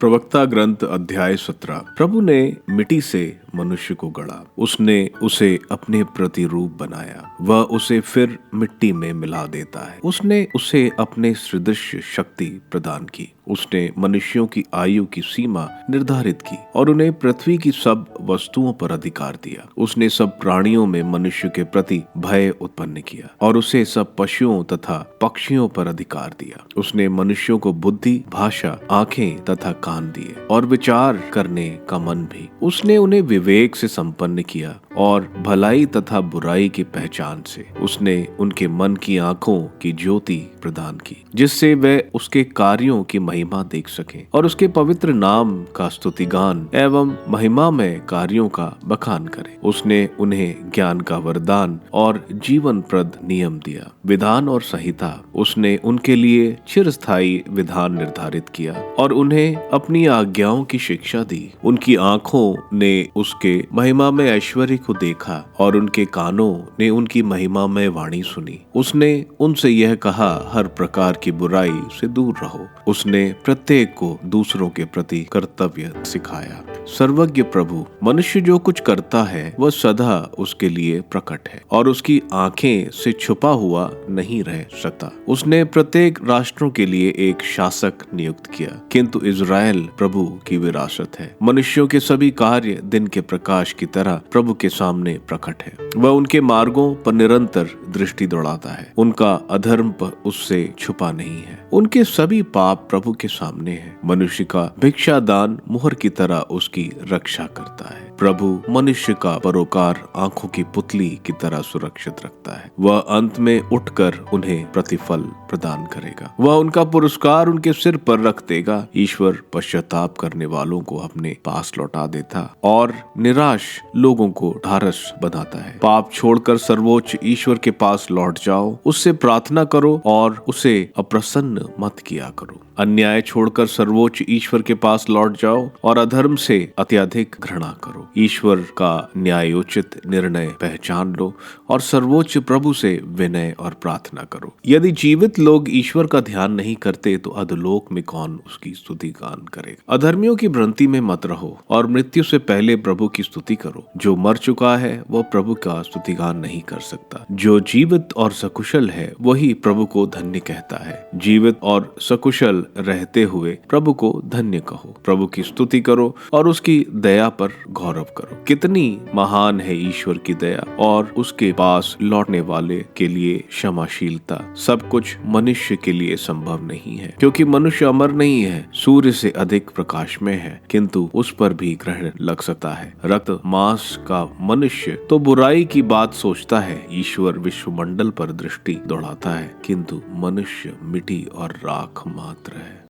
प्रवक्ता ग्रंथ अध्याय 17। प्रभु ने मिट्टी से मनुष्य को गढ़ा, उसने उसे अपने प्रतिरूप बनाया, वह उसे फिर मिट्टी में मिला देता है। उसने उसे अपने सदृश शक्ति प्रदान की। उसने मनुष्यों की आयु की सीमा निर्धारित की और उन्हें पृथ्वी की सब वस्तुओं पर अधिकार दिया। उसने सब प्राणियों में मनुष्य के प्रति भय उत्पन्न किया और उसे सब पशुओं तथा पक्षियों पर अधिकार दिया। उसने मनुष्यों को बुद्धि, भाषा, आंखें तथा कान दिए और विचार करने का मन भी। उसने उन्हें विवेक से संपन्न किया और भलाई तथा बुराई की पहचान से। उसने उनके मन की आंखों की ज्योति प्रदान की, जिससे वे उसके कार्यों की महिमा देख सकें और उसके पवित्र नाम का स्तुतिगान एवं महिमामय कार्यों का बखान करें। उसने उन्हें ज्ञान का वरदान और जीवनप्रद नियम दिया, विधान और संहिता। उसने उनके लिए चिरस्थायी विधान निर्धारित किया और उन्हें अपनी आज्ञाओं की शिक्षा दी। उनकी आंखों ने उसके महिमामय ऐश्वर्य को देखा और उनके कानों ने उनकी महिमामय वाणी सुनी। उसने उनसे यह कहा, हर प्रकार की बुराई से दूर रहो। उसने प्रत्येक को दूसरों के प्रति कर्तव्य सिखाया। सर्वज्ञ प्रभु मनुष्य जो कुछ करता है वह सदा उसके लिए प्रकट है और उसकी आंखें से छुपा हुआ नहीं रह सकता। उसने प्रत्येक राष्ट्रों के लिए एक शासक नियुक्त किया, किंतु इज़राइल प्रभु की विरासत है। मनुष्यों के सभी कार्य दिन के प्रकाश की तरह प्रभु के सामने प्रकट है। वह उनके मार्गों पर निरंतर दृष्टि दौड़ाता है, उनका अधर्म पर उससे छुपा नहीं है। उनके सभी पाप प्रभु के सामने है। मनुष्य का भिक्षा दान मुहर की तरह उसकी रक्षा करता है। प्रभु मनुष्य का परोकार आंखों की पुतली की तरह सुरक्षित रखता है। वह अंत में उठकर उन्हें प्रतिफल प्रदान करेगा। वह उनका पुरस्कार उनके सिर पर रख देगा। ईश्वर पश्चाताप करने वालों को अपने पास लौटा देता और निराश लोगों को ढाढ़स बनाता है। पाप छोड़कर सर्वोच्च ईश्वर के पास लौट जाओ, उससे प्रार्थना करो और उसे अप्रसन्न मत किया करो। अन्याय छोड़कर सर्वोच्च ईश्वर के पास लौट जाओ और अधर्म से अत्यधिक घृणा करो। ईश्वर का न्यायोचित निर्णय पहचान लो और सर्वोच्च प्रभु से विनय और प्रार्थना करो। यदि जीवित लोग ईश्वर का ध्यान नहीं करते तो अधोलोक में कौन उसकी स्तुति गान करेगा। अधर्मियों की भ्रांति में मत रहो और मृत्यु से पहले प्रभु की स्तुति करो। जो मर चुका है वह प्रभु का स्तुति गान नहीं कर सकता। जो जीवित और सकुशल है वही प्रभु को धन्य कहता है। जीवित और सकुशल रहते हुए प्रभु को धन्य कहो। प्रभु की स्तुति करो और उसकी दया पर गौरव करो। कितनी महान है ईश्वर की दया और उसके पास लौटने वाले के लिए क्षमाशीलता। सब कुछ मनुष्य के लिए संभव नहीं है, क्योंकि मनुष्य अमर नहीं है। सूर्य से अधिक प्रकाश में है, किंतु उस पर भी ग्रहण लग सकता है। रक्त मांस का मनुष्य तो बुराई की बात सोचता है। ईश्वर विश्वमंडल पर दृष्टि दौड़ाता है, किंतु मनुष्य मिट्टी और राख मात्र है।